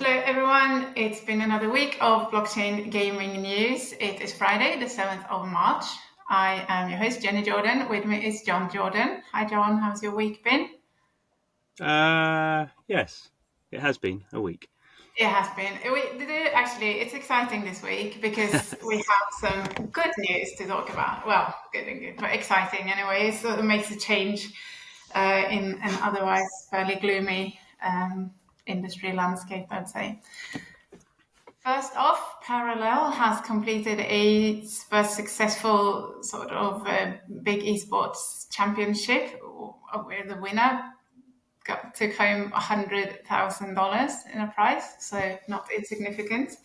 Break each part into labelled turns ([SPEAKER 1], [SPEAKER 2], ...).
[SPEAKER 1] Hello everyone, it's been another week of blockchain gaming news. It is Friday, the 7th of March. I am your host, Jenny Jordan. With me is John Jordan. Hi John, how's your week been?
[SPEAKER 2] Yes, it has been a week.
[SPEAKER 1] It has been. Actually, it's exciting this week because we have some good news to talk about. Well, good and good, but exciting anyway. So it makes a change in an otherwise fairly gloomy industry landscape, I'd say. First off, Parallel has completed its first successful sort of big esports championship, where the winner took home $100,000 in a prize, so not insignificant.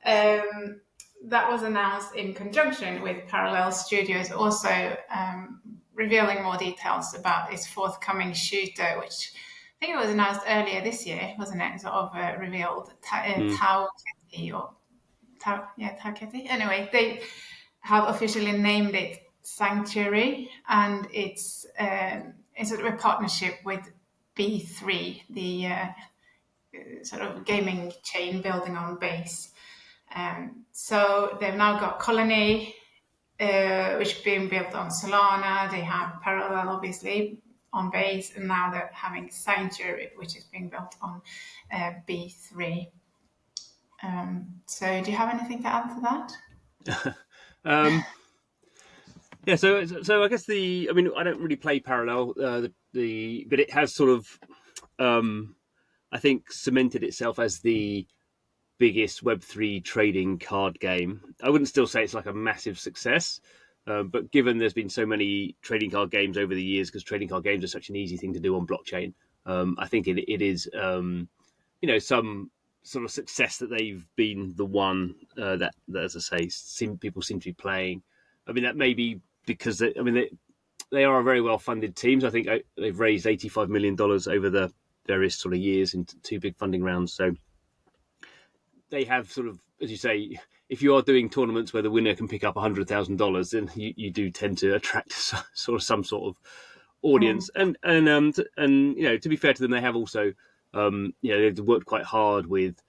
[SPEAKER 1] That was announced in conjunction with Parallel Studios also revealing more details about its forthcoming shooter, which I think it was announced earlier this year, wasn't it? Sort of revealed Tau Ketty or Tau Ketty. Anyway, they have officially named it Sanctuary, and it's sort of a partnership with B3, the sort of gaming chain building on base. So they've now got Colony, which is being built on Solana. They have Parallel, obviously, on base, and now they're having Sanctuary, which is being built on B3. So do you have anything to add to that?
[SPEAKER 2] Yeah, so I guess I don't really play Parallel, but it has sort of, I think, cemented itself as the biggest Web3 trading card game. I wouldn't still say it's like a massive success, but given there's been so many trading card games over the years, because trading card games are such an easy thing to do on blockchain, I think it is, some sort of success that they've been the one that, as I say, people seem to be playing. I mean, that may be because they are a very well funded team. So I think they've raised $85 million over the various sort of years in two big funding rounds. So they have sort of, as you say, if you are doing tournaments where the winner can pick up $100,000, then you do tend to attract sort of some sort of audience. And to be fair to them, they have also they've worked quite hard with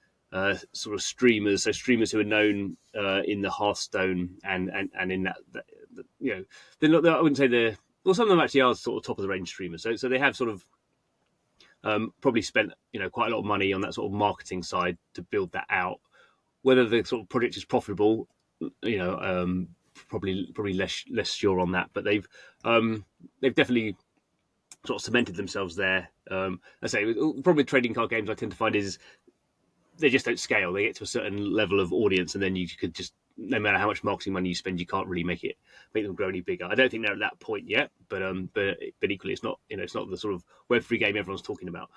[SPEAKER 2] sort of streamers, so streamers who are known in the Hearthstone and in that they're not. I wouldn't say they're. Well, some of them actually are sort of top of the range streamers. So they have sort of probably spent quite a lot of money on that sort of marketing side to build that out. Whether the sort of project is profitable, probably less sure on that. But they've definitely sort of cemented themselves there. I say, probably trading card games I tend to find is they just don't scale. They get to a certain level of audience, and then you could just, no matter how much marketing money you spend, you can't really make them grow any bigger. I don't think they're at that point yet, but equally, it's not it's not the sort of Web3 game everyone's talking about.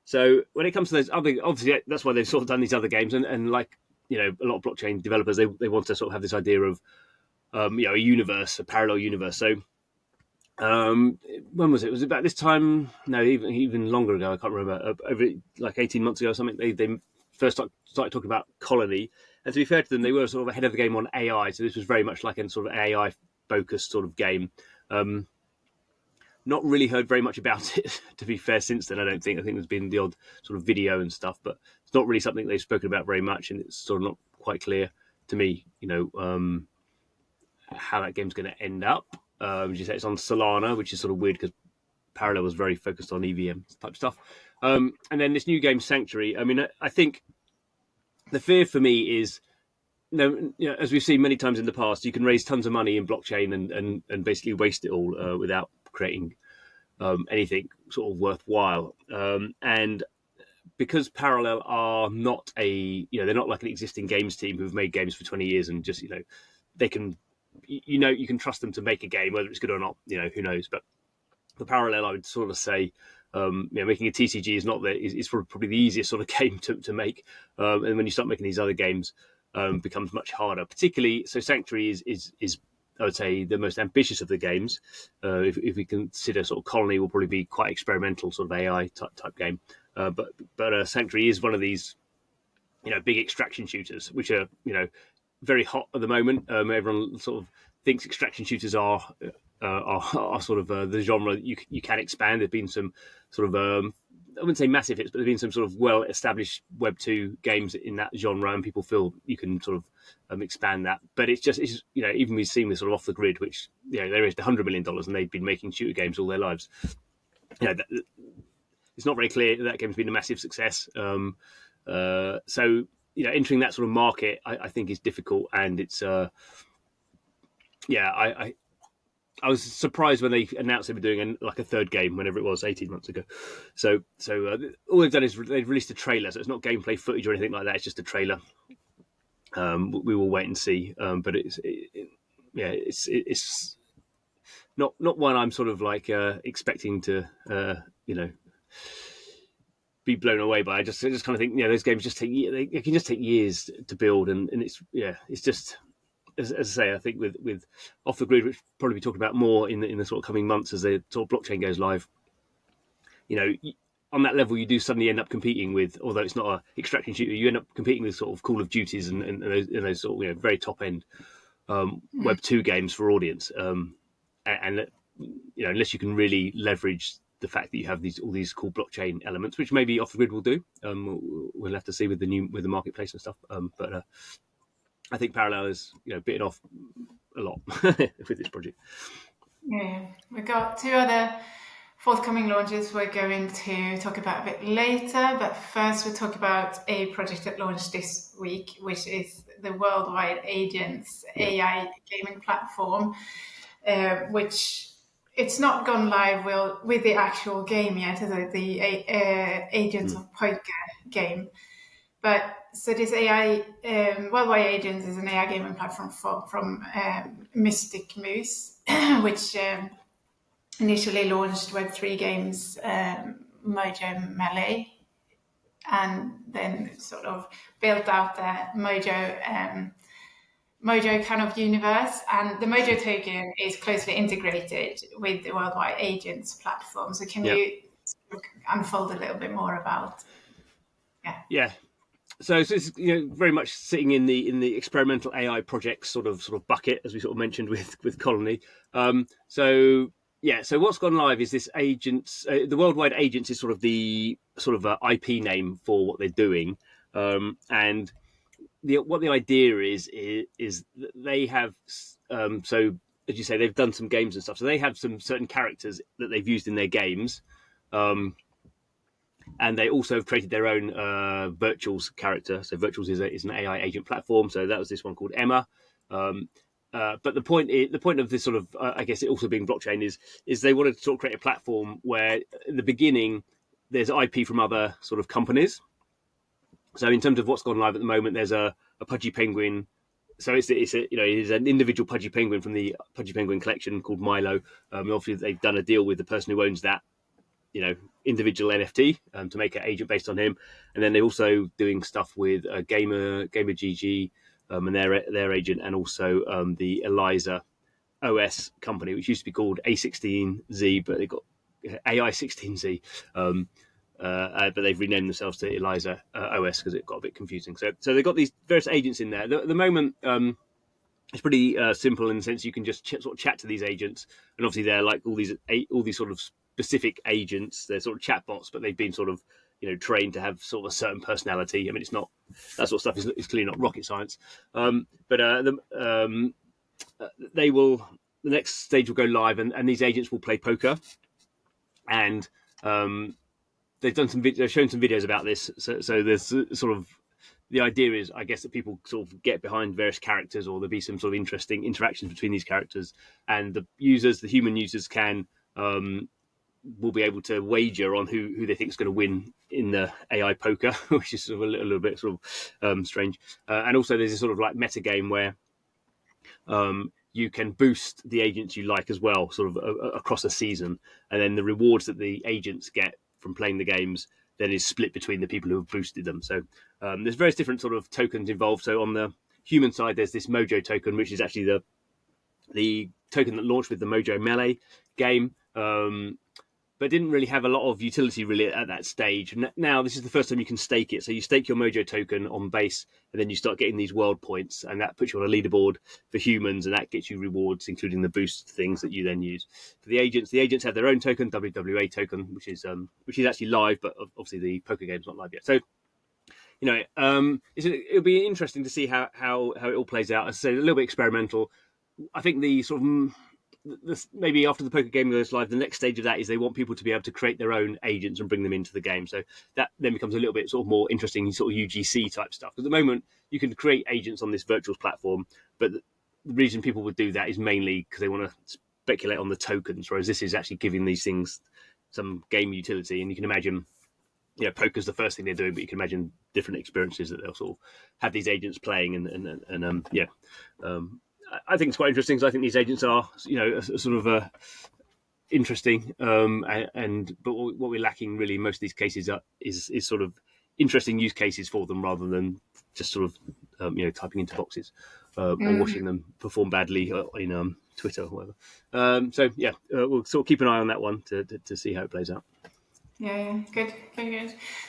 [SPEAKER 2] So when it comes to those other, obviously that's why they've sort of done these other games, and like a lot of blockchain developers, they want to sort of have this idea of a universe, a parallel universe. So when was it? Was it about this time? No, even longer ago. I can't remember. Over like 18 months ago or something. They first started talking about Colony. And to be fair to them, they were sort of ahead of the game on AI. So this was very much like a sort of AI focused sort of game. Not really heard very much about it, to be fair, since then. I don't think. I think there's been the odd sort of video and stuff, but it's not really something they've spoken about very much, and it's sort of not quite clear to me, how that game's going to end up. As you say, it's on Solana, which is sort of weird because Parallel was very focused on EVM type stuff. And then this new game, Sanctuary. I mean, I think the fear for me is, as we've seen many times in the past, you can raise tons of money in blockchain and basically waste it all without creating anything sort of worthwhile. And because Parallel are not they're not like an existing games team who've made games for 20 years and just, they can, you can trust them to make a game, whether it's good or not, who knows. But the Parallel, I would sort of say, making a TCG is probably the easiest sort of game to make. And when you start making these other games, becomes much harder. Particularly, so Sanctuary is I would say the most ambitious of the games. If we consider sort of Colony will probably be quite experimental sort of AI type game. But Sanctuary is one of these big extraction shooters, which are very hot at the moment. Everyone sort of thinks extraction shooters are sort of the genre you can expand. There've been some sort of I wouldn't say massive hits, but there've been some sort of well-established Web 2 games in that genre, and people feel you can sort of expand that. But it's even we've seen this sort of off the grid, which they raised $100 million, and they've been making shooter games all their lives. It's not very clear that game's been a massive success. So entering that sort of market, I think is difficult, and it's I was surprised when they announced they were doing a third game, whenever it was, 18 months ago. So all they've done is they've released a trailer, so it's not gameplay footage or anything like that. It's just a trailer. We will wait and see, but it's not one I'm sort of like expecting to be blown away by. I just kind of think those games just take they can just take years to build, and it's just. As I say, I think with off the grid, which we'll probably be talking about more in the sort of coming months as the sort of blockchain goes live. On that level, you do suddenly end up competing with, although it's not a extraction shooter, you end up competing with sort of Call of Duties and those sort of very top end Web 2 games for audience. And unless you can really leverage the fact that you have all these cool blockchain elements, which maybe off the grid will do, we'll have to see with the marketplace and stuff. But I think Parallel is bitten off a lot with this project.
[SPEAKER 1] Yeah, we've got 2 other forthcoming launches we're going to talk about a bit later, but first we'll talk about a project that launched this week, which is the Worldwide Agents AI gaming platform, which it's not gone live with the actual game yet, the Agents of Poker game. But so this AI, Worldwide Agents is an AI gaming platform from Mystic Moose, which initially launched Web3 games, MOJO Melee, and then sort of built out their MOJO kind of universe. And the MOJO token is closely integrated with the Worldwide Agents platform. So can you unfold a little bit more about?
[SPEAKER 2] Yeah. So it's very much sitting in the experimental AI projects sort of bucket, as we sort of mentioned with Colony. So what's gone live is this agents. The Worldwide Agents is sort of the IP name for what they're doing, and what the idea is that they have. So as you say, they've done some games and stuff. So they have some certain characters that they've used in their games. And they also have created their own Virtuals character. So Virtuals is an AI agent platform. So that was this one called Emma. But the point of this sort of, I guess it also being blockchain is they wanted to sort of create a platform where at the beginning there's IP from other sort of companies. So in terms of what's gone live at the moment, there's a Pudgy Penguin. So it's an individual Pudgy Penguin from the Pudgy Penguin collection called Milo. Obviously they've done a deal with the person who owns that individual NFT to make an agent based on him, and then they're also doing stuff with Gamer GG and their agent, and also the Eliza OS company, which used to be called A16Z, but they got AI16Z, but they've renamed themselves to Eliza OS because it got a bit confusing. So they've got these various agents in there. At the moment, it's pretty simple in the sense you can just sort of chat to these agents, and obviously they're like all these sort of specific agents. They're sort of chatbots, but they've been sort of trained to have sort of a certain personality. I mean, it's not that sort of stuff is clearly not rocket science. The next stage will go live, and these agents will play poker, and they've shown some videos about this. So there's sort of the idea is, I guess, that people sort of get behind various characters, or there'll be some sort of interesting interactions between these characters, and the human users will be able to wager on who they think is going to win in the AI poker, which is sort of a little bit sort of strange. And also there's this sort of like meta game where you can boost the agents you like as well, sort of across a season, and then the rewards that the agents get from playing the games then is split between the people who have boosted them. So there's various different sort of tokens involved. So on the human side, there's this MOJO token, which is actually the token that launched with the MOJO Melee game. but didn't really have a lot of utility really at that stage. And now this is the first time you can stake it. So you stake your MOJO token on base, and then you start getting these world points, and that puts you on a leaderboard for humans, and that gets you rewards, including the boost things that you then use. For the agents have their own token, WWA token, which is actually live, but obviously the poker game's not live yet. So it'll be interesting to see how it all plays out. As I say, a little bit experimental. I think the sort of maybe after the poker game goes live, the next stage of that is they want people to be able to create their own agents and bring them into the game. So that then becomes a little bit sort of more interesting, sort of UGC type stuff. At the moment, you can create agents on this virtual platform, but the reason people would do that is mainly because they want to speculate on the tokens, whereas this is actually giving these things some game utility. And you can imagine, poker's the first thing they're doing, but you can imagine different experiences that they'll sort of have these agents playing, I think it's quite interesting because I think these agents are, sort of interesting. But what we're lacking really in most of these cases is sort of interesting use cases for them rather than just sort of, typing into boxes or watching them perform badly in Twitter or whatever. We'll sort of keep an eye on that one to see how it plays out.
[SPEAKER 1] Yeah, good.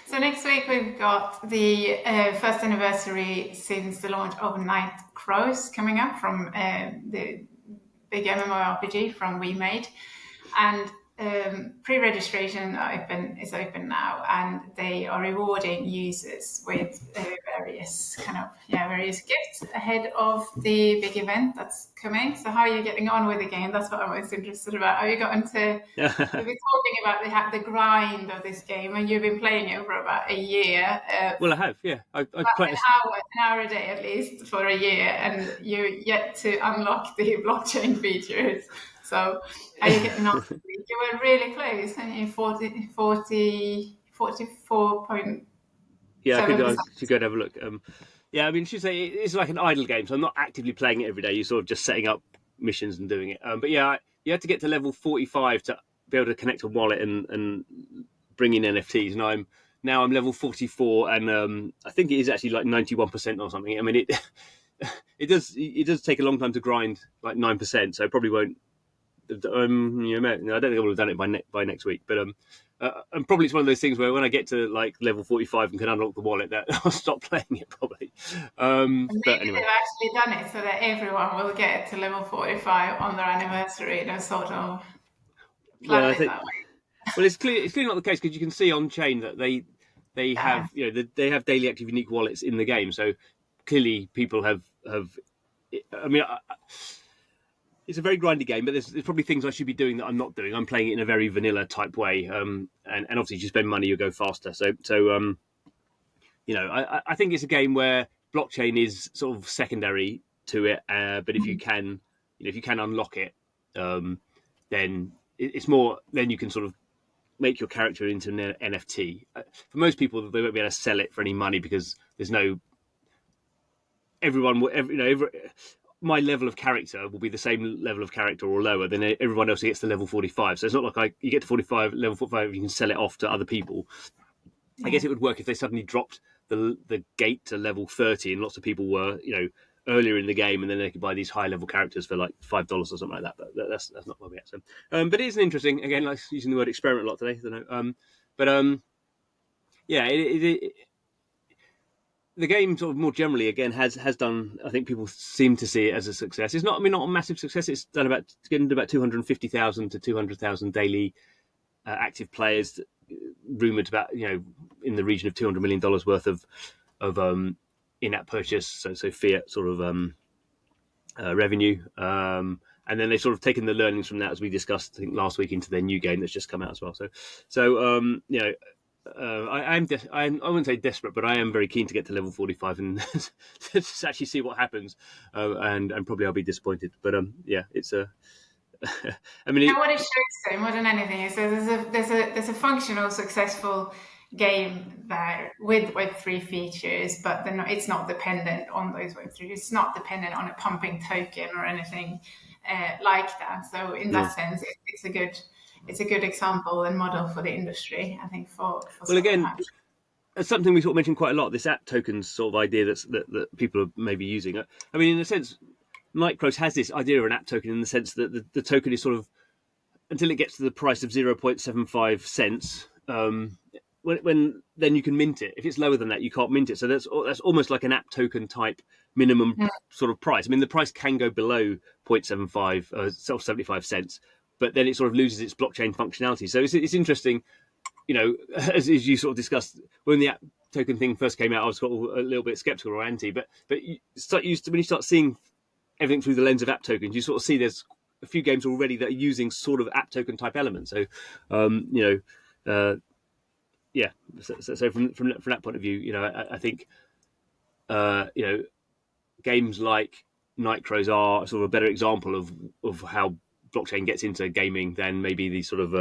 [SPEAKER 1] So next week we've got the first anniversary since the launch of Night Crows coming up from the big MMORPG from Wemade, and pre-registration is open now, and they are rewarding users with various gifts ahead of the big event that's coming. So how are you getting on with the game? That's what I'm most interested about. Have you gotten to? We've been talking about the grind of this game, and you've been playing it for about a year.
[SPEAKER 2] Well, I have, yeah. I played
[SPEAKER 1] an hour a day at least for a year, and you're yet to unlock the blockchain features. So are you getting on? You were really close, and you 44 point.
[SPEAKER 2] Yeah, I could go and have a look. I mean, should say it's like an idle game, so I'm not actively playing it every day. You're sort of just setting up missions and doing it. But yeah, you have to get to level 45 to be able to connect a wallet and bring in NFTs. And I'm level 44, and I think it is actually like 91% or something. I mean, it does take a long time to grind, like 9%. So I probably won't. I don't think I will have done it by next week, but and probably it's one of those things where when I get to like level 45 and can unlock the wallet, that I'll stop playing it probably. But anyway,
[SPEAKER 1] they've actually done it so that everyone will get to level 45 on their anniversary. They're sort of planned it that way.
[SPEAKER 2] Well, it's clearly not the case because you can see on chain that they have they have daily active unique wallets in the game, so clearly people have. I mean. It's a very grindy game, but there's probably things I should be doing that I'm not doing. I'm playing it in a very vanilla type way, and obviously, if you spend money, you go faster. So I think it's a game where blockchain is sort of secondary to it. But if you can unlock it, then it's more. Then you can sort of make your character into an NFT. For most people, they won't be able to sell it for any money because there's no. My level of character will be the same level of character or lower than everyone else who gets to level 45. So it's not like you get to level 45, you can sell it off to other people. I guess it would work if they suddenly dropped the gate to level 30 and lots of people were, earlier in the game, and then they could buy these high level characters for like $5 or something like that. But that's not where we at. So, but it is an interesting, again, like using the word experiment a lot today. I don't know. The game sort of more generally again has done. I think people seem to see it as a success. It's not. I mean, not a massive success. It's done getting to about 250,000 to 200,000 daily active players. Rumored about in the region of $200 million worth of in-app purchase. So fiat sort of revenue. And then they've sort of taken the learnings from that, as we discussed, I think last week, into their new game that's just come out as well. I wouldn't say desperate, but I am very keen to get to level 45 and just actually see what happens. And probably I'll be disappointed. But it's a. I mean,
[SPEAKER 1] what it shows though, more than anything, is there's a functional, successful game there with Web3 features, but then it's not dependent on those Web3. It's not dependent on a pumping token or anything like that. So in that sense, it's a good example and model for the industry, I think. Well,
[SPEAKER 2] again, it's something we sort of mentioned quite a lot. This app tokens sort of idea that people are maybe using. I mean, in a sense, Night Crows has this idea of an app token in the sense that the token is sort of until it gets to the price of 0.75 cents. When then you can mint it. If it's lower than that, you can't mint it. So that's almost like an app token type minimum sort of price. I mean, the price can go below 0.75 cents, but then it sort of loses its blockchain functionality. So it's interesting, as you sort of discussed when the app token thing first came out, I was sort of a little bit skeptical or anti, but when you start seeing everything through the lens of app tokens, you sort of see there's a few games already that are using sort of app token type elements. So, yeah. So from that point of view, I think, games like Nightcrows are sort of a better example of how blockchain gets into gaming than maybe the sort of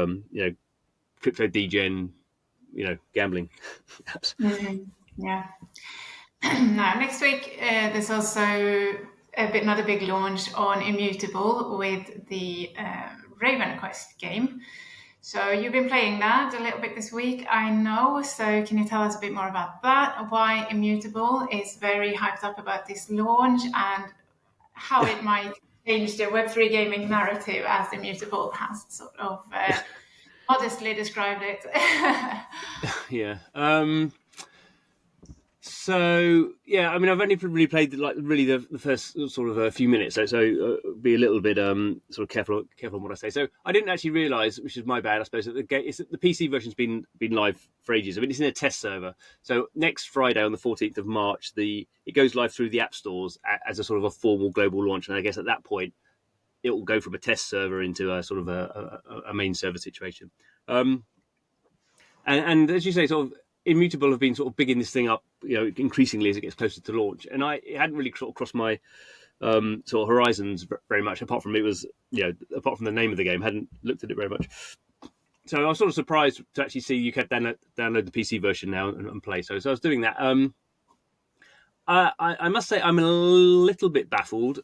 [SPEAKER 2] crypto degen, gambling apps.
[SPEAKER 1] Yeah. Now, next week there's also another big launch on Immutable with the RavenQuest game. So you've been playing that a little bit this week, I know. So can you tell us a bit more about that? Why Immutable is very hyped up about this launch and how it might change the Web3 gaming narrative, as Immutable has sort of modestly described it.
[SPEAKER 2] Yeah. So yeah, I mean, I've only really played the first sort of a few minutes, so be a little bit sort of careful on what I say. So I didn't actually realise, which is my bad, I suppose, that the PC version's been live for ages. I mean, it's in a test server. So next Friday on the 14th of March, it goes live through the app stores as a sort of a formal global launch, and I guess at that point it will go from a test server into a sort of a main server situation. And as you say, sort of Immutable have been sort of bigging this thing up, increasingly as it gets closer to launch. And it hadn't really sort of crossed my sort of horizons very much, apart from apart from the name of the game, hadn't looked at it very much. So I was sort of surprised to actually see you could download the PC version now and play. So I was doing that. I must say I'm a little bit baffled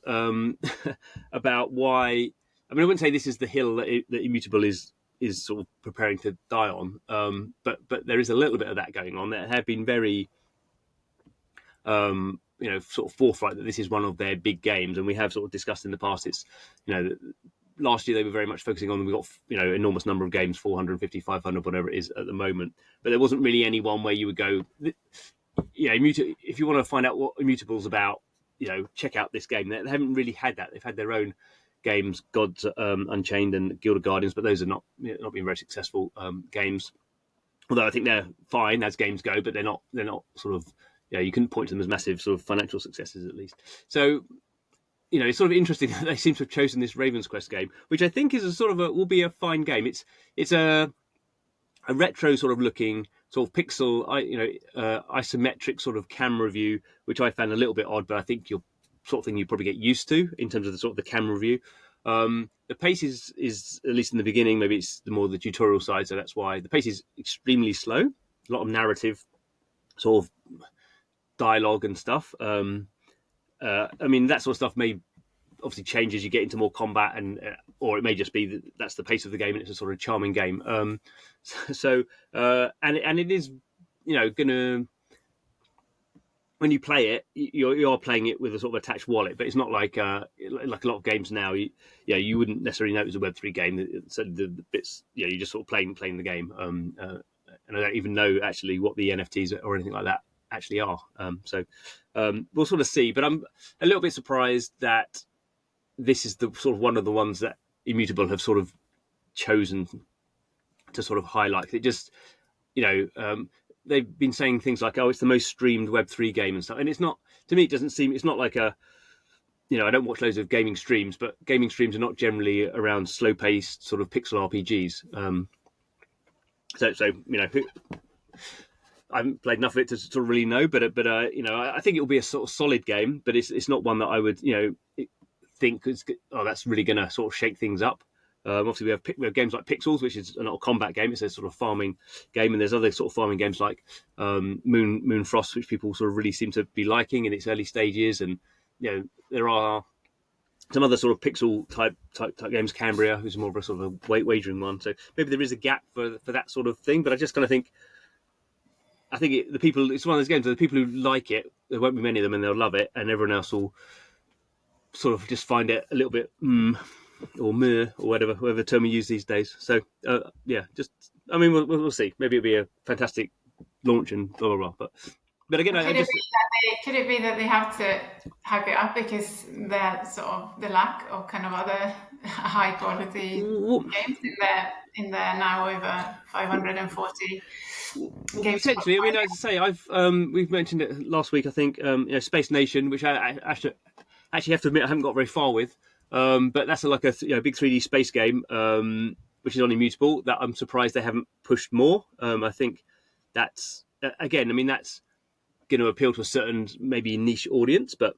[SPEAKER 2] about why. I mean, I wouldn't say this is the hill that Immutable is sort of preparing to die on, but there is a little bit of that going on. There have been very, sort of forthright that this is one of their big games, and we have sort of discussed in the past. It's, last year they were very much focusing on. We got enormous number of games, 450, 500, whatever it is at the moment, but there wasn't really any one where you would go, if you want to find out what Immutable's about, check out this game. They haven't really had that. They've had their own games, Gods Unchained and Guild of Guardians, but those are not been very successful games. Although I think they're fine as games go, but they're not sort of, you couldn't point to them as massive sort of financial successes at least. So it's sort of interesting that they seem to have chosen this RavenQuest game, which I think is will be a fine game. It's a retro sort of looking sort of pixel, isometric sort of camera view, which I found a little bit odd, but I think you're sort of thing you probably get used to in terms of the sort of the camera view. The pace is at least in the beginning, maybe it's more the tutorial side, so that's why the pace is extremely slow. A lot of narrative, sort of dialogue and stuff. I mean, that sort of stuff may obviously change as you get into more combat, or it may just be that's the pace of the game and it's a sort of charming game. And it is, gonna. When you play it, you are playing it with a sort of attached wallet, but it's not like a lot of games now. You wouldn't necessarily know it was a Web3 game. So the bits, you're just sort of playing the game. And I don't even know actually what the NFTs or anything like that actually are. We'll sort of see. But I'm a little bit surprised that this is the sort of one of the ones that Immutable have sort of chosen to sort of highlight. It just, they've been saying things like, "Oh, it's the most streamed Web3 game" and stuff. And it's not, to me, it doesn't seem. It's not like a, I don't watch loads of gaming streams, but gaming streams are not generally around slow-paced sort of pixel RPGs. I haven't played enough of it to sort of really know, but I think it will be a sort of solid game, but it's not one that I would think that's really going to sort of shake things up. Obviously, we have games like Pixels, which is not a combat game; it's a sort of farming game, and there's other sort of farming games like Moonfrost, which people sort of really seem to be liking in its early stages. And there are some other sort of pixel type games, Cambria, who's more of a sort of a wagering one. So maybe there is a gap for that sort of thing. But I just kind of think, it's one of those games. The people who like it, there won't be many of them, and they'll love it, and everyone else will sort of just find it a little bit or mer or whatever term we use these days. So I mean, we'll see. Maybe it'll be a fantastic launch and blah blah blah. But again,
[SPEAKER 1] could it be that they have to hype it up because there's sort of the lack of kind of other high quality games in there now over 540 games.
[SPEAKER 2] Potentially, I mean, as I say, we've mentioned it last week. I think Space Nation, which I actually have to admit I haven't got very far with, but that's like a big 3D space game, which is on Immutable. That I'm surprised they haven't pushed more. I think that's again, I mean, that's going to appeal to a certain maybe niche audience, but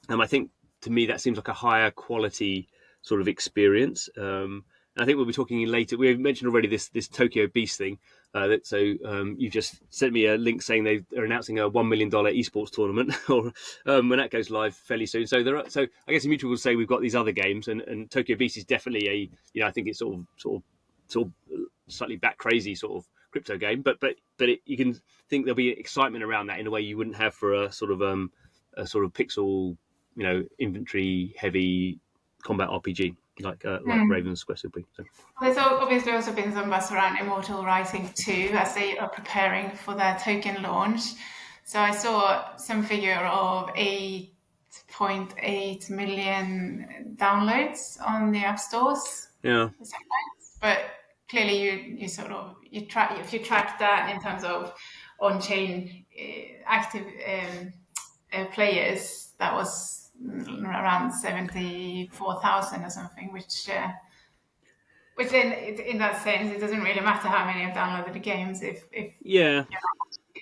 [SPEAKER 2] I think to me that seems like a higher quality sort of experience. And I think we'll be talking later. We mentioned already this Tokyo Beast thing. You've just sent me a link saying they're announcing a $1 million esports tournament, or when that goes live fairly soon. So I guess Immutable will say we've got these other games, and Tokyo Beast is definitely I think it's sort of slightly back crazy sort of crypto game, but you can think there'll be excitement around that in a way you wouldn't have for a sort of pixel, inventory heavy combat RPG like RavenQuest would be. So.
[SPEAKER 1] There's obviously also been some buzz around Immortal Rising 2 as they are preparing for their token launch. So I saw some figure of 8.8 million downloads on the app stores.
[SPEAKER 2] Yeah.
[SPEAKER 1] But clearly you track, if you track that in terms of on-chain active players, that was around 74,000 or something, which in that sense, it doesn't really matter how many have downloaded the games if you're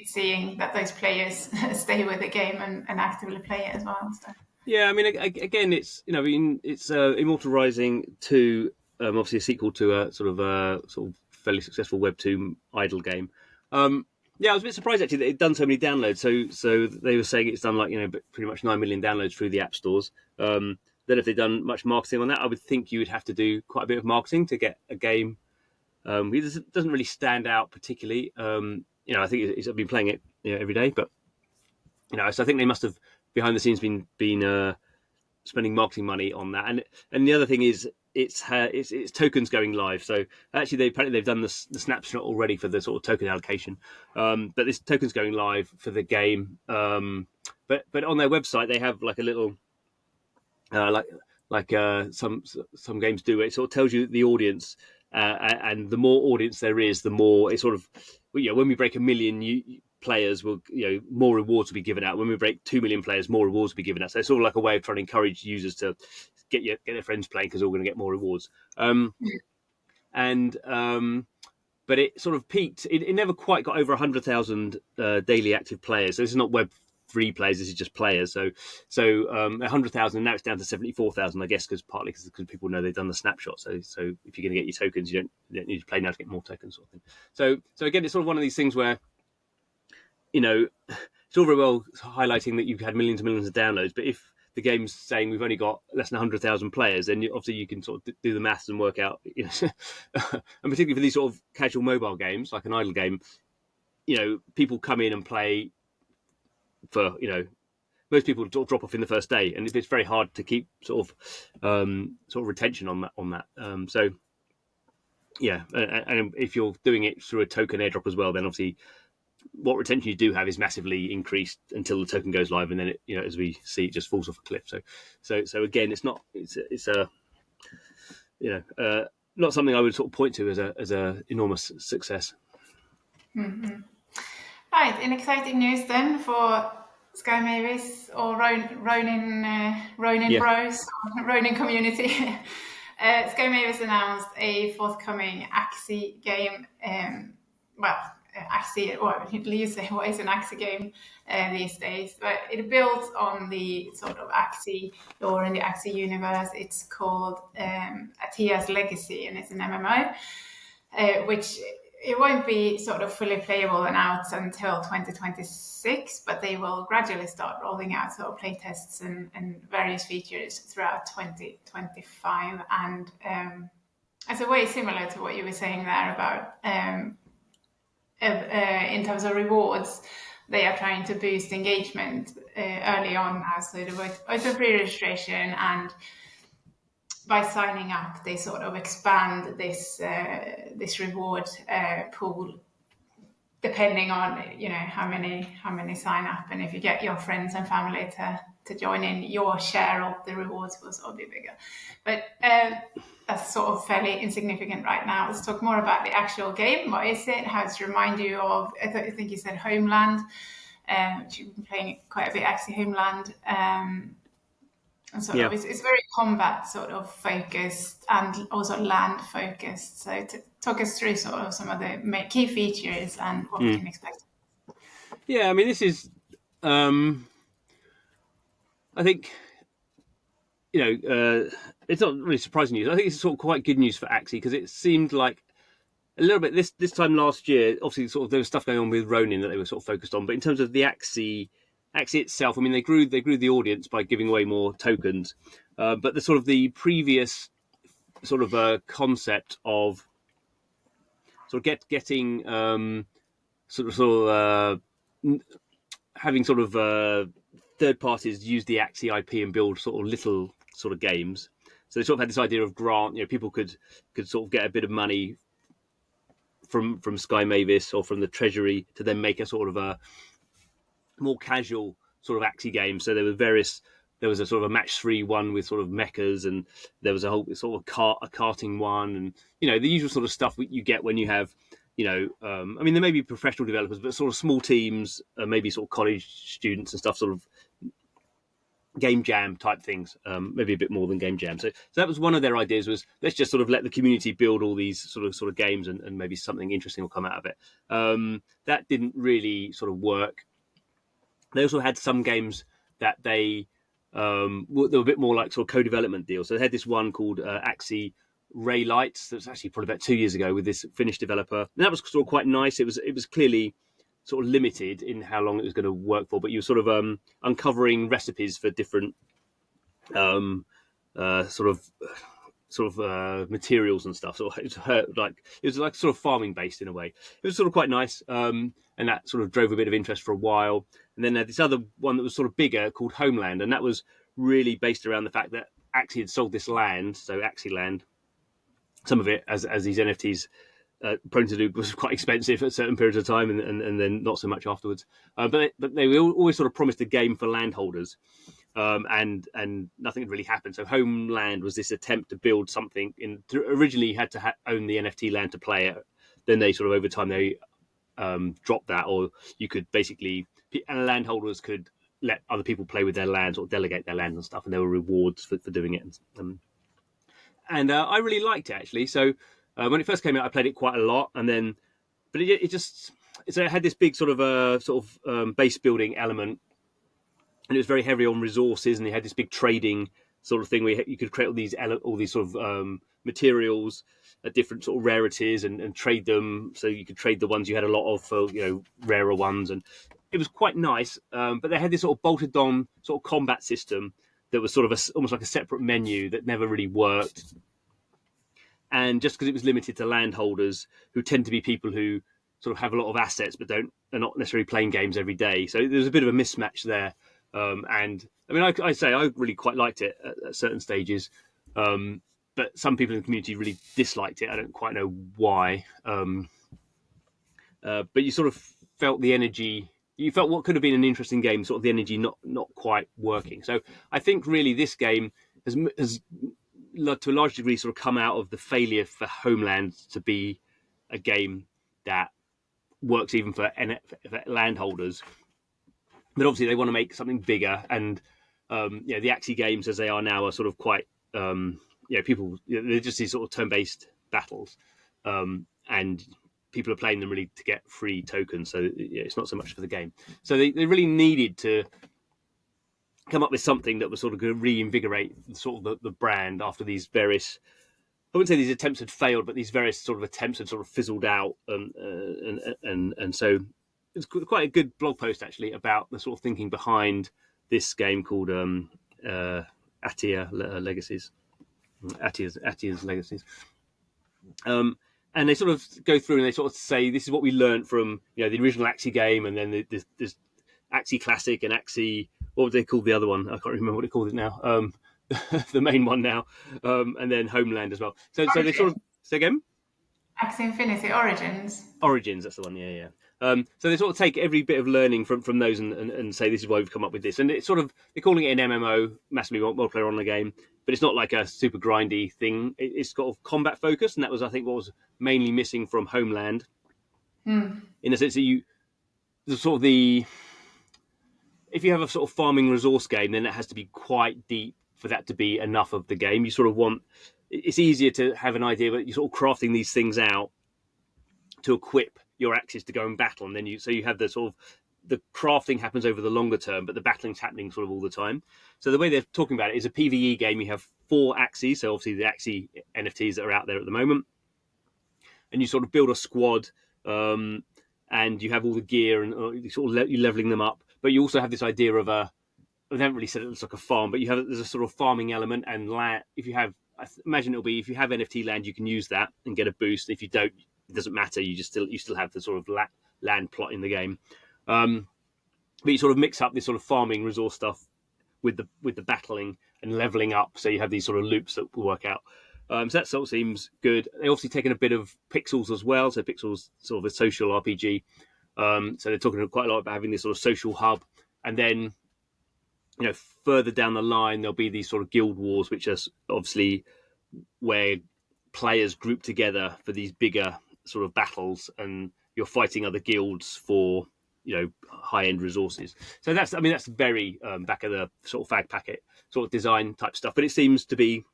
[SPEAKER 1] seeing that those players stay with the game and actively play it as well. So.
[SPEAKER 2] Yeah, I mean, again, it's Immortal Rising 2, obviously a sequel to a sort of fairly successful Web 2 idle game. I was a bit surprised actually that it'd done so many downloads. So they were saying it's done pretty much 9 million downloads through the app stores. Then if they'd done much marketing on that, I would think you would have to do quite a bit of marketing to get a game. It doesn't really stand out particularly. I think I've been playing it every day, but so I think they must have behind the scenes been spending marketing money on that. And the other thing is it's tokens going live. So actually they've done the snapshot already for the sort of token allocation. But this token's going live for the game. But on their website they have like a little some games do. It sort of tells you the audience, and the more audience there is, the more it sort of when we break 1 million players, will more rewards will be given out. When we break 2 million players, more rewards will be given out. So it's sort of like a way of trying to encourage users to get their friends playing because they're all going to get more rewards. But it sort of peaked. It never quite got over 100,000 daily active players. So this is not Web 3 players. This is just players. So 100,000. Now it's down to 74,000, I guess, partly because people know they've done the snapshot. So if you're going to get your tokens, you don't need to play now to get more tokens, sort of thing. So again, it's sort of one of these things where it's all very well highlighting that you've had millions and millions of downloads, but if the game's saying we've only got less than 100,000 players, then obviously you can sort of do the maths and work out, and particularly for these sort of casual mobile games, like an idle game, people come in and play for, most people drop off in the first day, and it's very hard to keep sort of retention on that. And if you're doing it through a token airdrop as well, then obviously what retention you do have is massively increased until the token goes live, and then it, as we see, it just falls off a cliff. So again, it's not not something I would sort of point to as a enormous success.
[SPEAKER 1] Mm-hmm. Right, in exciting news then for Sky Mavis or Ronin Bros, Ronin community. Sky Mavis announced a forthcoming Axie game. Axie, or you say, what is an Axie game these days? But it builds on the sort of Axie lore in the Axie universe. It's called Atia's Legacy, and it's an MMO, which it won't be sort of fully playable and out until 2026, but they will gradually start rolling out sort of playtests and various features throughout 2025. And as a way similar to what you were saying there about in terms of rewards, they are trying to boost engagement early on now. So there was open pre-registration and by signing up, they sort of expand this reward pool depending on how many sign up, and if you get your friends and family to join in, your share of the rewards will sort of be bigger. But that's sort of fairly insignificant right now. Let's talk more about the actual game. What is it? How does it remind you of? I think you said Homeland, which you've been playing quite a bit. Axie Homeland. And sort of, it's very combat sort of focused and also land focused. So talk us through sort of some of the key features and what we can expect.
[SPEAKER 2] Yeah, I mean, this is, I think, it's not really surprising news. I think it's sort of quite good news for Axie, because it seemed like a little bit this time last year, obviously sort of there was stuff going on with Ronin that they were sort of focused on, but in terms of the Axie itself, I mean, they grew the audience by giving away more tokens, but the sort of the previous sort of concept of sort of getting having sort of third parties use the Axie IP and build sort of little sort of games. So they sort of had this idea of grant, people could sort of get a bit of money from Sky Mavis or from the Treasury to then make a sort of a more casual sort of Axie game. So there was a sort of a match 3 one with sort of mechas, and there was a whole sort of a karting one, and the usual sort of stuff you get when you have I mean, there may be professional developers, but sort of small teams, maybe sort of college students and stuff, sort of game jam type things, maybe a bit more than game jam. So that was one of their ideas, was let's just sort of let the community build all these sort of games, and maybe something interesting will come out of it. That didn't really sort of work. They also had some games that they were a bit more like sort of co-development deals. So they had this one called Axie Raylights that was actually probably about 2 years ago with this Finnish developer, and that was sort of quite nice. It was clearly sort of limited in how long it was going to work for, but you were sort of uncovering recipes for different materials and stuff. So it was like sort of farming based in a way. It was sort of quite nice, and that sort of drove a bit of interest for a while. And then they had this other one that was sort of bigger called Homeland, and that was really based around the fact that Axie had sold this land, so Axie land. Some of it, as these NFTs prone to do, was quite expensive at certain periods of time, and then not so much afterwards. But they always sort of promised a game for landholders, and nothing had really happened. So Homeland was this attempt to build something. Originally, you had to own the NFT land to play it. Then they sort of over time they dropped that, or you could basically, and landholders could let other people play with their lands or delegate their lands and stuff, and there were rewards for doing it. And I really liked it, actually. So when it first came out, I played it quite a lot, and then, but it had this big sort of base building element, and it was very heavy on resources, and they had this big trading sort of thing where you could create all these sort of materials at different sort of rarities and trade them. So you could trade the ones you had a lot of for rarer ones, and it was quite nice. But they had this sort of bolted on sort of combat system that was sort of almost like a separate menu that never really worked. And just because it was limited to landholders, who tend to be people who sort of have a lot of assets but are not necessarily playing games every day, so there's a bit of a mismatch there. And I mean, I say I really quite liked it at certain stages, but some people in the community really disliked it. I don't quite know why, but you sort of felt the energy. You felt what could have been an interesting game, sort of the energy not quite working. So I think really this game has to a large degree sort of come out of the failure for Homeland to be a game that works even for landholders. But obviously they want to make something bigger, and the Axie games as they are now are sort of quite people, they're just these sort of turn-based battles, and people are playing them really to get free tokens, so it's not so much for the game. So they really needed to come up with something that was sort of going to reinvigorate sort of the brand after these various, I wouldn't say these attempts had failed, but these various sort of attempts had sort of fizzled out, and so it's quite a good blog post actually about the sort of thinking behind this game called Atia Legacies, Atia's Legacies. And they sort of go through and they sort of say, this is what we learned from the original Axie game, and then this Axie Classic and Axie, what would they call the other one? I can't remember what they called it now. the main one now, and then Homeland as well. So they sort of say again.
[SPEAKER 1] Axie Infinity Origins.
[SPEAKER 2] Origins, that's the one. Yeah. So they sort of take every bit of learning from those and say this is why we've come up with this. And it's sort of they're calling it an MMO, massively multiplayer online game, but it's not like a super grindy thing. It's got a combat focus, and that was I think what was mainly missing from Homeland. In the sense that if you have a sort of farming resource game, then it has to be quite deep for that to be enough of the game. You sort of want it's easier to have an idea, but you're sort of crafting these things out to equip your axes to go and battle, and then you have the sort of the crafting happens over the longer term, but the battling's happening sort of all the time. So the way they're talking about it is a PvE game. You have 4 Axies, so obviously the Axie NFTs that are out there at the moment, and you sort of build a squad, and you have all the gear and you're leveling them up. But you also have this idea of they haven't really said it looks like a farm, but there's a sort of farming element and land. If you have, I imagine it'll be if you have NFT land, you can use that and get a boost. If you don't, it doesn't matter. You still have the sort of land plot in the game, but you sort of mix up this sort of farming resource stuff with the battling and leveling up. So you have these sort of loops that will work out. So that sort of seems good. They obviously taken a bit of Pixels as well. So Pixels sort of a social RPG. So they're talking quite a lot about having this sort of social hub, and then further down the line there'll be these sort of guild wars, which are obviously where players group together for these bigger sort of battles, and you're fighting other guilds for high-end resources. So that's very back of the sort of fag packet sort of design type stuff, but it seems to be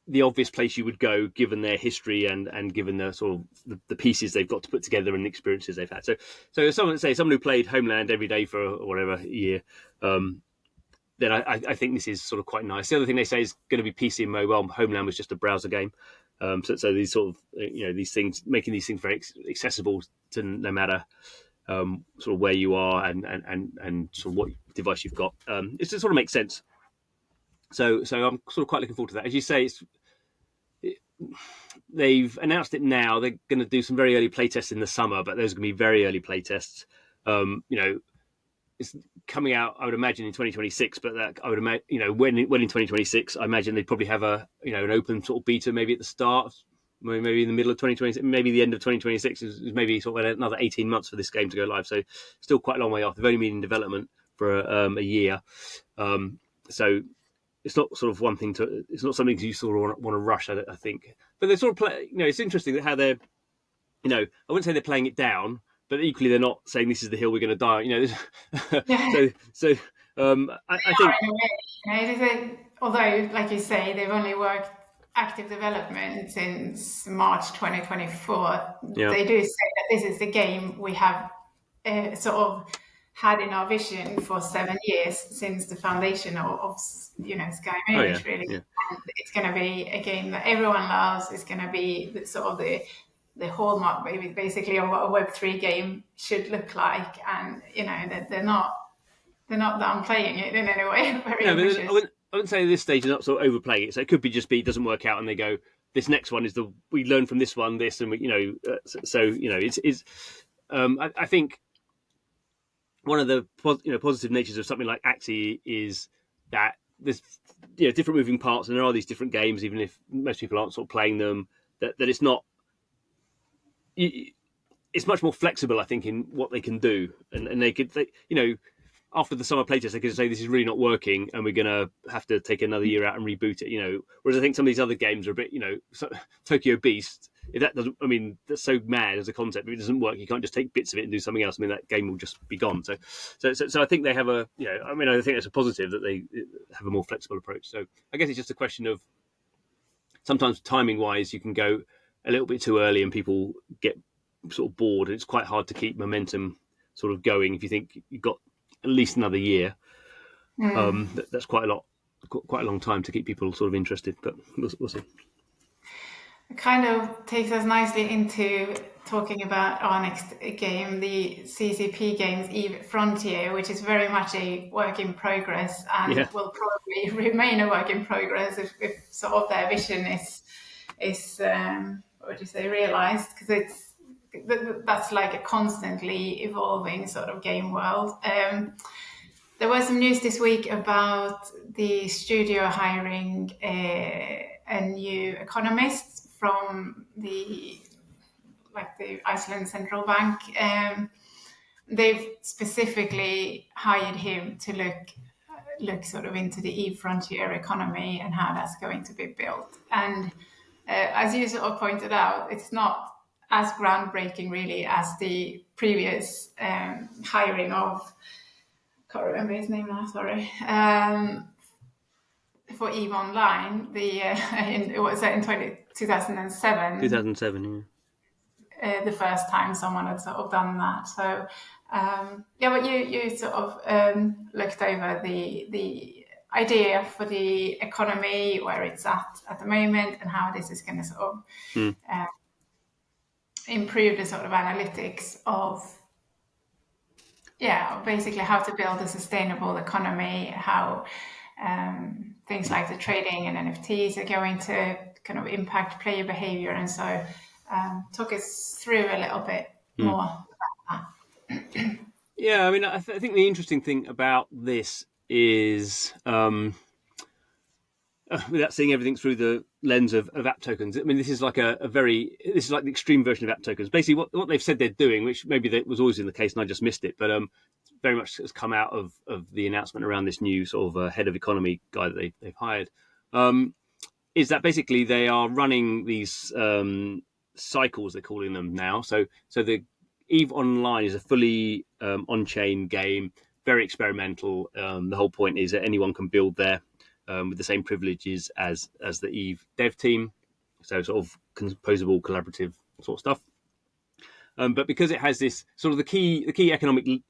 [SPEAKER 2] the obvious place you would go given their history and given the sort of the pieces they've got to put together and the experiences they've had. So someone who played Homeland every day for whatever year, then I think this is sort of quite nice. The other thing they say is going to be PC and mobile. Homeland was just a browser game. So these sort of these things, making these things very accessible to no matter sort of where you are and sort of what device you've got. It sort of makes sense. So I'm sort of quite looking forward to that. As you say, they've announced it now. They're going to do some very early playtests in the summer, but those are going to be very early playtests. It's coming out, I would imagine, in 2026. But that I would imagine, when in 2026, I imagine they'd probably have an open sort of beta maybe at the start, maybe in the middle of 2026, maybe the end of 2026 is maybe sort of another 18 months for this game to go live. So still quite a long way off. They've only been in development for a year, so it's not sort of one thing to. It's not something you sort of want to rush. I think, but they sort of play. It's interesting that how they're. I wouldn't say they're playing it down, but equally they're not saying this is the hill we're going to die.
[SPEAKER 1] I think. Although, like you say, they've only worked active development since March 2024.
[SPEAKER 2] Yeah.
[SPEAKER 1] They do say that this is the game we have sort of had in our vision for 7 years since the foundation of Sky Movies, really.
[SPEAKER 2] Yeah.
[SPEAKER 1] And it's going to be a game that everyone loves. It's going to be the hallmark, basically, of what a Web3 game should look like. And they're not downplaying it in any way. Very ambitious.
[SPEAKER 2] I wouldn't say at this stage they're not sort of overplaying it. So it could be just it doesn't work out, and they go, this next one is we learn from this one, this, and it's. I think. One of the positive natures of something like Axie is that there's different moving parts, and there are these different games, even if most people aren't sort of playing them. That it's not. It's much more flexible, I think, in what they can do, and they after the summer playtest, they could say this is really not working, and we're going to have to take another year out and reboot it. Whereas I think some of these other games are a bit, Tokyo Beast. If that doesn't, that's so mad as a concept. If it doesn't work, you can't just take bits of it and do something else. That game will just be gone. So I think they have I think it's a positive that they have a more flexible approach. So I guess it's just a question of sometimes timing wise, you can go a little bit too early and people get sort of bored. It's quite hard to keep momentum sort of going if you think you've got at least another year. That's quite a long time to keep people sort of interested, but we'll see.
[SPEAKER 1] It kind of takes us nicely into talking about our next game, the CCP games Eve Frontier, which is very much a work in progress and will probably remain a work in progress if sort of their vision is realized, because that's like a constantly evolving sort of game world. there was some news this week about the studio hiring a new economist from the Iceland Central Bank. They've specifically hired him to look sort of into the e-frontier economy and how that's going to be built. And as you sort of pointed out, it's not as groundbreaking really as the previous hiring of, can't remember his name now, sorry, for EVE Online. It was in 2007.
[SPEAKER 2] 2007, yeah.
[SPEAKER 1] The first time someone had sort of done that. So but you sort of looked over the idea for the economy, where it's at the moment, and how this is going to sort of improve the sort of analytics of basically how to build a sustainable economy, how things like the trading and NFTs are going to kind of impact player behavior, and so talk us through a little bit more about that.
[SPEAKER 2] Yeah, I mean, I think the interesting thing about this is, without seeing everything through the lens of app tokens, I mean, this is like this is like the extreme version of app tokens. Basically, what they've said they're doing, which maybe that was always in the case and I just missed it, but very much has come out of the announcement around this new sort of head of economy guy that they've hired, is that basically they are running these cycles, they're calling them now. So the EVE Online is a fully on-chain game, very experimental. The whole point is that anyone can build there with the same privileges as the EVE dev team, so sort of composable, collaborative sort of stuff. But because it has this sort of the key economic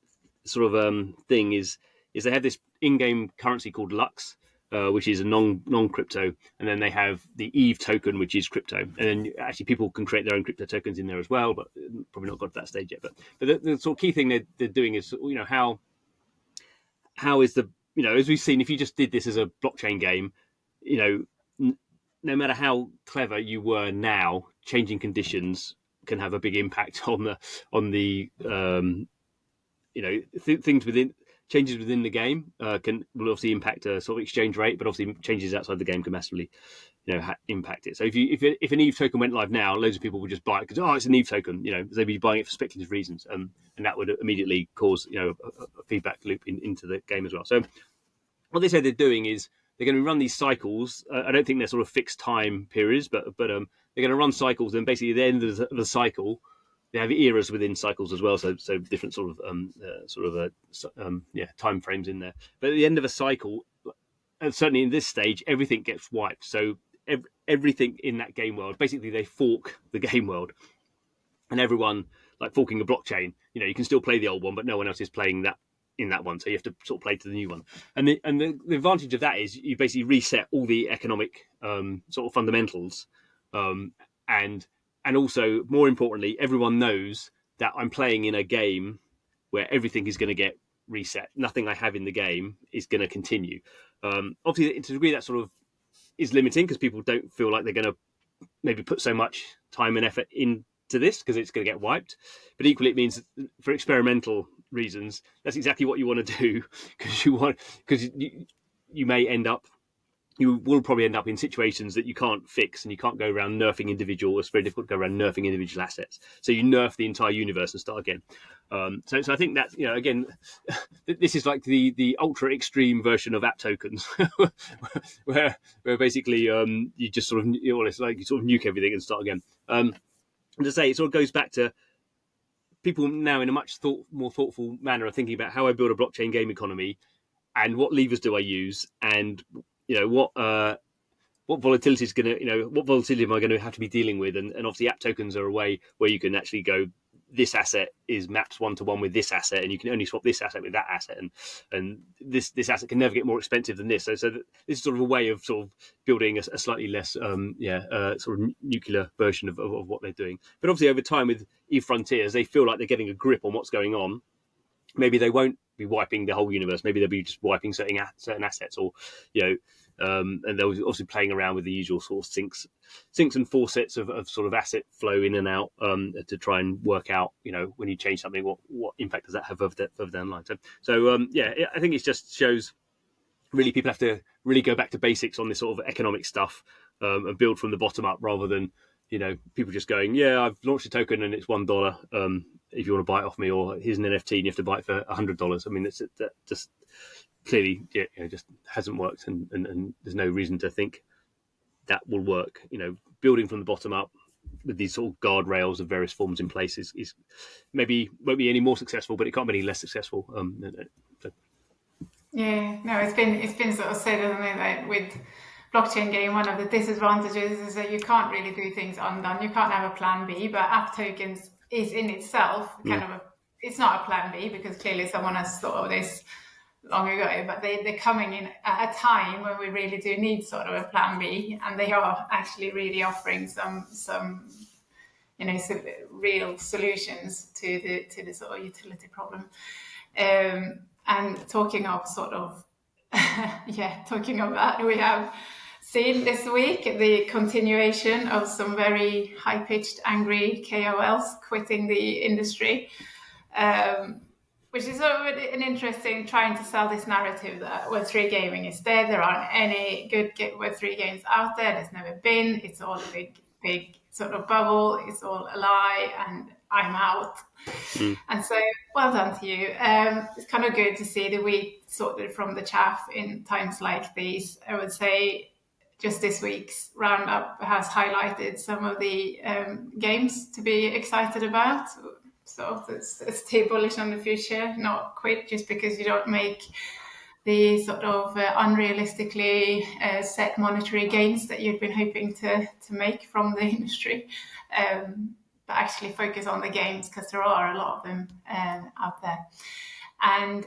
[SPEAKER 2] sort of thing is they have this in-game currency called Lux, which is a non-crypto, and then they have the EVE token, which is crypto, and then actually people can create their own crypto tokens in there as well, but probably not got to that stage yet. But the sort of key thing they're doing is, how is the, as we've seen, if you just did this as a blockchain game, no matter how clever you were now, changing conditions can have a big impact on the things within. Changes within the game will obviously impact a sort of exchange rate, but obviously changes outside the game can massively, impact it. So if an EVE token went live now, loads of people would just buy it because it's an EVE token. They'd be buying it for speculative reasons, and that would immediately cause a feedback loop into the game as well. So what they say they're doing is they're going to run these cycles. I don't think they're sort of fixed time periods, but they're going to run cycles, and basically at the end of the cycle. They have eras within cycles as well, so different sort of time frames in there. But at the end of a cycle, and certainly in this stage, everything gets wiped. So everything in that game world, basically, they fork the game world, and everyone, like forking a blockchain. You can still play the old one, but no one else is playing that in that one. So you have to sort of play to the new one. And the advantage of that is you basically reset all the economic sort of fundamentals, and also, more importantly, everyone knows that I'm playing in a game where everything is going to get reset. Nothing I have in the game is going to continue. Obviously, to a degree, that sort of is limiting because people don't feel like they're going to maybe put so much time and effort into this because it's going to get wiped. But equally, it means for experimental reasons, that's exactly what you want to do because you may end up. You will probably end up in situations that you can't fix, and you can't go around nerfing individual. It's very difficult to go around nerfing individual assets. So you nerf the entire universe and start again. So I think that again, this is like the ultra extreme version of app tokens, where basically you just sort of it's like you sort of nuke everything and start again. And to say it sort of goes back to people now in a much more thoughtful manner are thinking about how I build a blockchain game economy, and what levers do I use, and what volatility is going to, what volatility am I going to have to be dealing with? And obviously app tokens are a way where you can actually go, this asset is mapped 1-to-1 with this asset, and you can only swap this asset with that asset. And this asset can never get more expensive than this. So this is sort of a way of sort of building a slightly less, sort of nuclear version of what they're doing. But obviously over time with EVE Frontiers, they feel like they're getting a grip on what's going on. Maybe they won't be wiping the whole universe. Maybe they'll be just wiping certain assets, or And they're obviously playing around with the usual sort of sinks and faucets of sort of asset flow in and out to try and work out, when you change something, what impact does that have of the online. So I think it just shows really people have to really go back to basics on this sort of economic stuff and build from the bottom up rather than people just going, I've launched a token and it's $1 if you want to buy it off me, or here's an NFT and you have to buy it for $100. I mean, that just clearly just hasn't worked, and there's no reason to think that will work. Building from the bottom up with these sort of guardrails of various forms in place is maybe won't be any more successful, but it can't be any less successful.
[SPEAKER 1] Yeah, no, it's been sort of said, isn't it, that with blockchain game, one of the disadvantages is that you can't really do things undone. You can't have a plan B, but app tokens is in itself kind of it's not a plan B, because clearly someone has thought of this long ago, but they're coming in at a time when we really do need sort of a plan B, and they are actually really offering some real solutions to the sort of utility problem. And talking of sort of, talking of that, we have seen this week the continuation of some very high-pitched, angry KOLs quitting the industry, which is sort of an interesting, trying to sell this narrative that Web3 gaming is dead. There aren't any good Web3 games out there. There's never been. It's all a big sort of bubble. It's all a lie, and I'm out. And so, well done to you. It's kind of good to see the wheat sorted from the chaff in times like these. I would say just this week's Roundup has highlighted some of the games to be excited about. So stay bullish on the future, not quit just because you don't make the sort of unrealistically set monetary gains that you've been hoping to make from the industry. But actually focus on the games, because there are a lot of them out there. And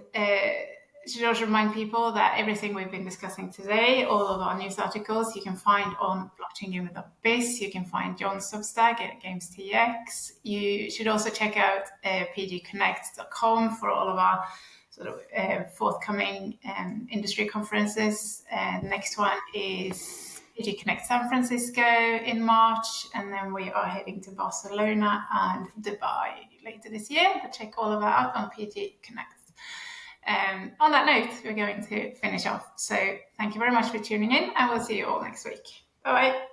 [SPEAKER 1] should also remind people that everything we've been discussing today, all of our news articles, you can find on blockchaingamer.biz. You can find John's Substack at GamesTX. You should also check out pgconnect.com for all of our sort of forthcoming industry conferences. The next one is PG Connect San Francisco in March, and then we are heading to Barcelona and Dubai later this year. But check all of that out on PG Connect. On that note, we're going to finish off. So thank you very much for tuning in, and we'll see you all next week. Bye-bye.